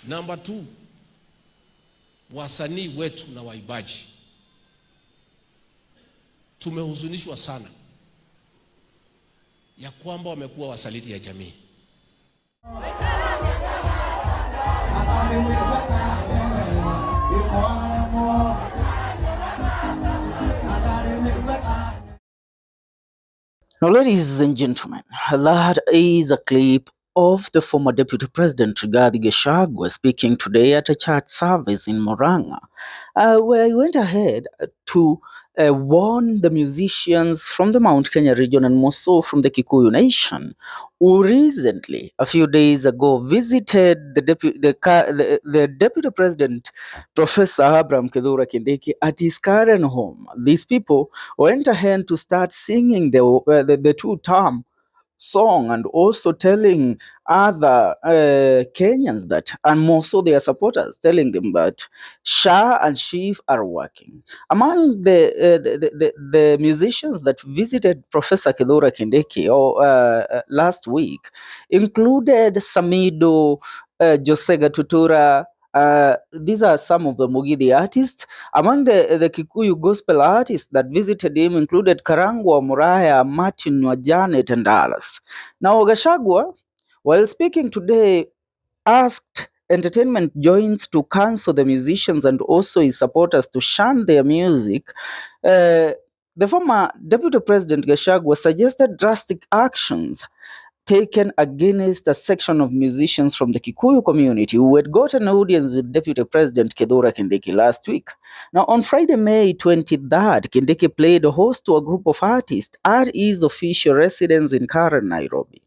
Number 2, wasanii wetu na waibaji tumehuzunishwa sana ya kwamba wamekuwa wasaliti ya jamii. Now, ladies and gentlemen, that is a clip of the former Deputy President Gachagua speaking today at a church service in Muraya, where he went ahead to warn the musicians from the Mount Kenya region and more so from the Kikuyu nation, who recently, a few days ago, visited the Deputy President, Professor Abraham Kedura Kindiki, at his current home. These people went ahead to start singing the two-term song and also telling other Kenyans that, and more so their supporters, telling them that Shah and Chief are working. Among the musicians that visited Professor Kedura Kindiki last week included Samidoh, Josega Tutura. These are some of the Mugidi artists. Among the Kikuyu gospel artists that visited him included Karangu, Muraya, Martin, Janet, and others. Now, Gachagua, while speaking today, asked entertainment joints to cancel the musicians and also his supporters to shun their music. The former Deputy President Gachagua suggested drastic actions taken against a section of musicians from the Kikuyu community who had got an audience with Deputy President Kedura Kindiki last week. Now, on Friday, May 23rd, Kindiki played host to a group of artists at his official residence in Karen, Nairobi.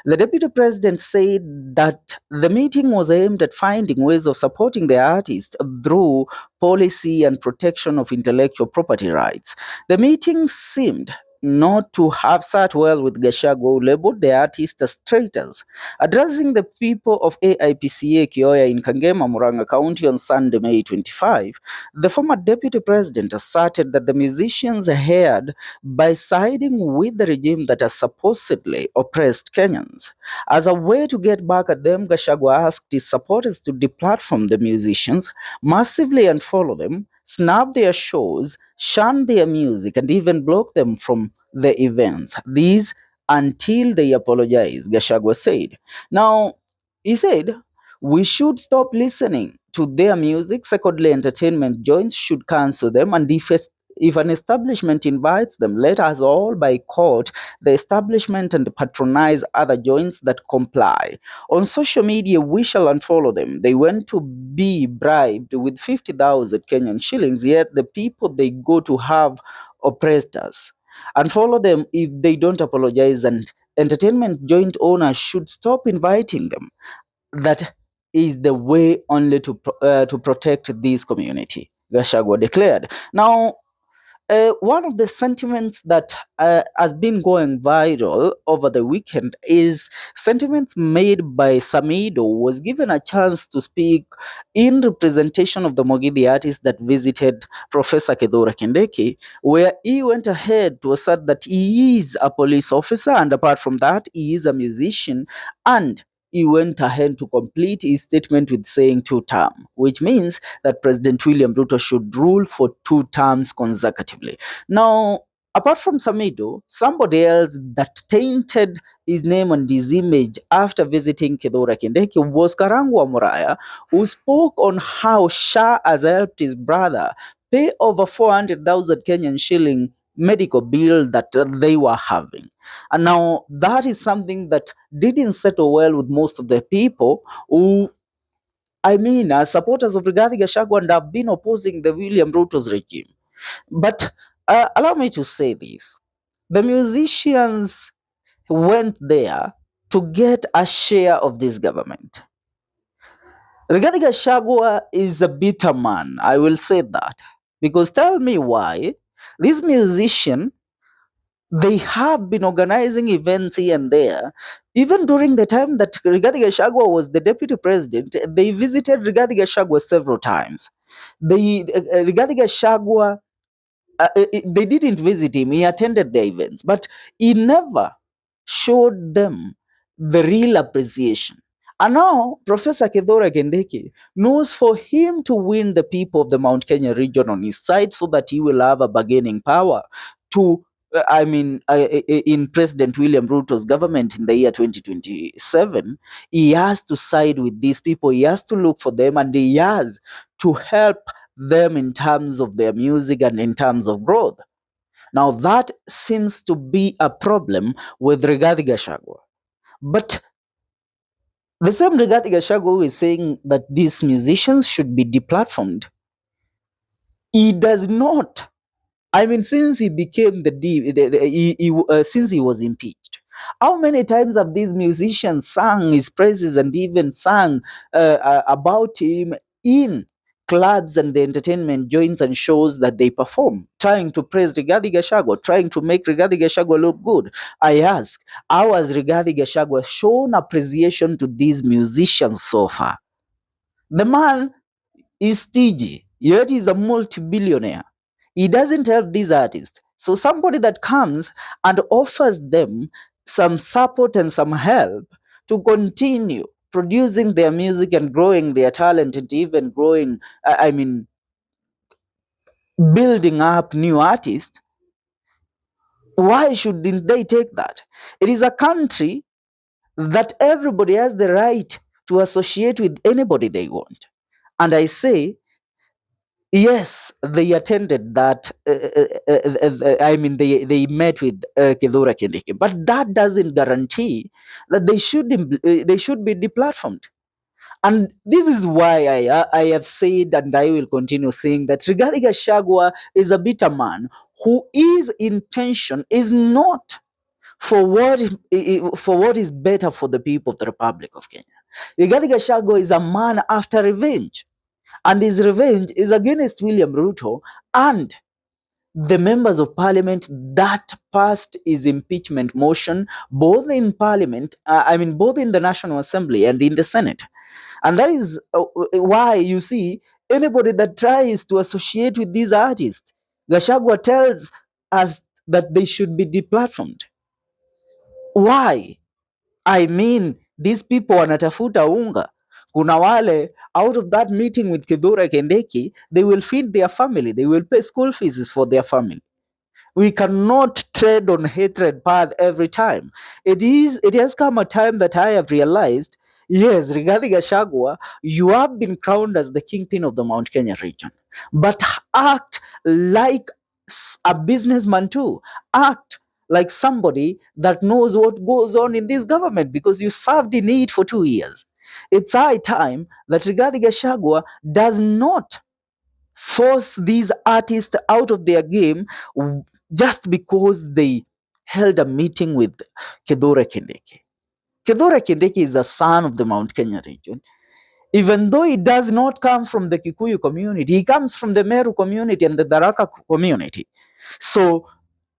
The Deputy President said that the meeting was aimed at finding ways of supporting the artists through policy and protection of intellectual property rights. The meeting seemed not to have sat well with Gachagua, who labeled the artist as traitors. Addressing the people of AIPCA Kioya in Kangema, Murang'a County on Sunday, May 25, the former deputy president asserted that the musicians erred by siding with the regime that has supposedly oppressed Kenyans. As a way to get back at them, Gachagua asked his supporters to deplatform the musicians, massively unfollow them, snap their shows, shun their music, and even block them from the events. These until they apologize, Gachagua said. Now, he said, we should stop listening to their music. Secondly, entertainment joints should cancel them, and if an establishment invites them, let us all boycott the establishment and patronize other joints that comply. On social media, we shall unfollow them. They went to be bribed with 50,000 Kenyan shillings, yet the people they go to have oppressed us. Unfollow them if they don't apologize, and entertainment joint owners should stop inviting them. That is the way only to protect this community, Gachagua declared. Now, one of the sentiments that has been going viral over the weekend is sentiments made by Samidoh, who was given a chance to speak in representation of the Mogidi artist that visited Professor Kedura Kindiki, where he went ahead to assert that he is a police officer, and apart from that, he is a musician, and he went ahead to complete his statement with saying two-term, which means that President William Ruto should rule for 2 terms consecutively. Now, apart from Samidoh, somebody else that tainted his name and his image after visiting Kedura Kindiki was Karangu Muraya, who spoke on how Shah has helped his brother pay over 400,000 Kenyan shilling medical bill that they were having. And now that is something that didn't settle well with most of the people who, as supporters of Rigathi Gachagua, and have been opposing the William Ruto's regime. But allow me to say this. The musicians went there to get a share of this government. Rigathi Gachagua is a bitter man, I will say that. Because tell me why. This musician, they have been organizing events here and there. Even during the time that Rigathi Gachagua was the deputy president, they visited Rigathi Gachagua several times. Rigathi Gachagua, they didn't visit him, he attended the events, but he never showed them the real appreciation. And now Professor Kithure Kindiki knows for him to win the people of the Mount Kenya region on his side so that he will have a bargaining power to in President William Ruto's government in the year 2027, he has to side with these people. He has to look for them, and he has to help them in terms of their music and in terms of growth. Now, that seems to be a problem with Rigathi Gachagua. But the same Rigathi Gachagua who is saying that these musicians should be deplatformed, he does not. I mean, since he became since he was impeached, how many times have these musicians sung his praises and even sung about him in clubs and the entertainment joints and shows that they perform, trying to praise Rigathi Gachagua, trying to make Rigathi Gachagua look good? I ask, how has Rigathi Gachagua shown appreciation to these musicians so far? The man is stingy, yet he's a multi-billionaire. He doesn't help these artists. So somebody that comes and offers them some support and some help to continue producing their music and growing their talent and even growing, building up new artists, why shouldn't they take that? It is a country that everybody has the right to associate with anybody they want. And I say, yes, they attended that. They met with Kithure Kindiki, but that doesn't guarantee that they should be deplatformed. And this is why I have said, and I will continue saying, that Rigathi Gachagua is a bitter man whose intention is not for what is better for the people of the Republic of Kenya. Rigathi Gachagua is a man after revenge. And his revenge is against William Ruto and the members of parliament that passed his impeachment motion, both in parliament, both in the National Assembly and in the Senate. And that is why you see anybody that tries to associate with these artists, Gachagua tells us that they should be deplatformed. Why? I mean, these people wanatafuta unga. Kuna wale, out of that meeting with Kithure Kindiki, they will feed their family. They will pay school fees for their family. We cannot tread on hatred path every time. It has come a time that I have realized, yes, Rigathi Gachagua, you have been crowned as the kingpin of the Mount Kenya region. But act like a businessman too. Act like somebody that knows what goes on in this government, because you served in it for 2 years. It's high time that Rigathi Gachagua does not force these artists out of their game just because they held a meeting with Kithure Kindiki. Kithure Kindiki is a son of the Mount Kenya region. Even though he does not come from the Kikuyu community, he comes from the Meru community and the Tharaka community. So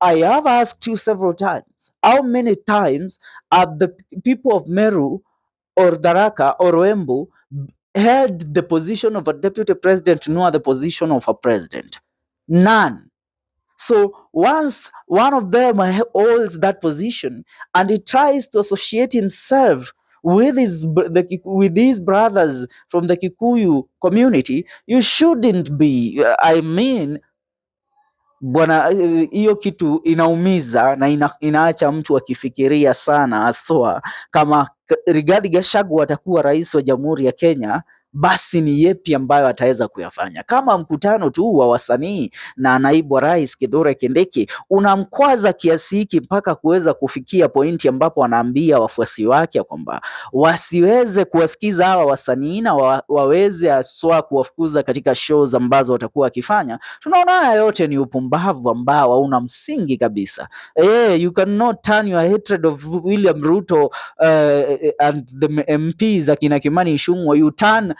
I have asked you several times, how many times have the people of Meru or Tharaka or Embu held the position of a deputy president nor the position of a president? None. So once one of them holds that position and he tries to associate himself with his brothers from the Kikuyu community, you shouldn't be. Bwana, hiyo kitu inaumiza na inaacha mtu akifikiria sana, haswa kama Rigathi Gachagua atakuwa rais wa Jamhuri ya Kenya, basi ni yepi ambayo ataweza kuyafanya? Kama mkutano tu wa wasanii na naibu wa rais Kithure Kindiki unamkwaza kiasi hiki mpaka kuweza kufikia pointi ambapo anaambia wafuasi wake kwamba wasiweze kuwasikiza hawa wasanii na waweze aswa kuwafukuza katika shows ambazo watakuwa wakifanya, tunaona haya yote ni upumbavu ambao hauna msingi kabisa. You cannot turn your hatred of William Ruto and the MPs akina Kimani Ichung'wah, you turn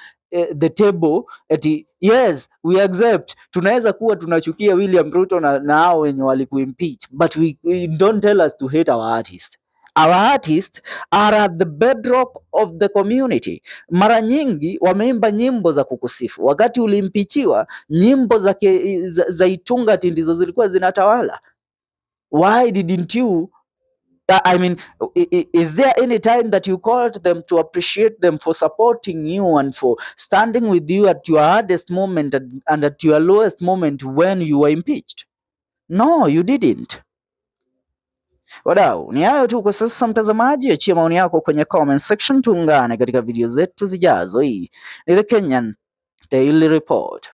the table ati yes we accept, tunaweza kuwa tunachukia William Ruto na hao wenye walikuimpeach, but we don't tell us to hate our artists. Our artists are at the bedrock of the community. Mara nyingi wameimba nyimbo za kukusifu. Wakati ulimpichiwa, nyimbo za Itunga ndizo zilikuwa zinatawala. Why didn't you I mean, is there any time that you called them to appreciate them for supporting you and for standing with you at your hardest moment and at your lowest moment when you were impeached? No, you didn't. Wadau, ni hayo tu kwa sasa mtazamaji, achia maoni yako kwenye comment section, tuungane katika video zetu zijazo. Hii ni The Kenyan Daily Report.